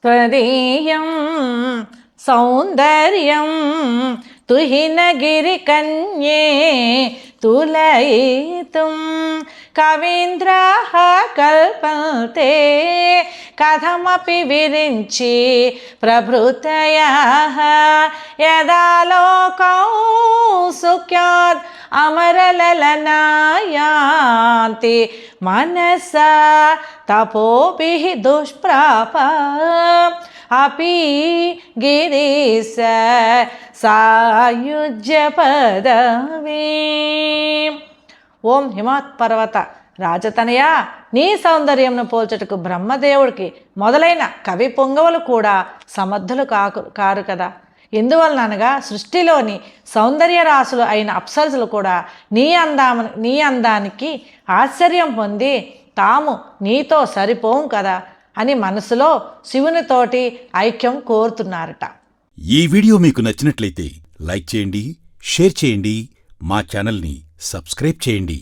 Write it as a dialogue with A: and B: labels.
A: त्वदीयं सौन्दर्यं तुहिनगिरिकन्ये तुलयितुं कवीन्द्राः कल्पन्ते कथमपि विरिञ्चि प्रभृतयः यदा लोकौ सुख्यात् अमरललनायान्ति मनसा तपोभिः दुष्प्राप अपि गिरीश सायुज्य पदवी. ఓం హిమవత్పర్వత రాజతనయ, నీ సౌందర్యంను పోల్చుటకు బ్రహ్మదేవుడికి మొదలైన కవి పొంగవులు కూడా సమర్థులు కారు కదా. ఎందువలనగా సృష్టిలోని సౌందర్య రాశులు అయిన అప్సరసులు కూడా నీ అందానికి ఆశ్చర్యం పొంది తాము నీతో సరిపోం కదా అని మనసులో శివునితోటి ఐక్యం కోరుతున్నారట.
B: ఈ వీడియో మీకు నచ్చినట్లయితే లైక్ చేయండి, షేర్ చేయండి, మా ఛానల్ని సబ్స్క్రైబ్ చేయండి.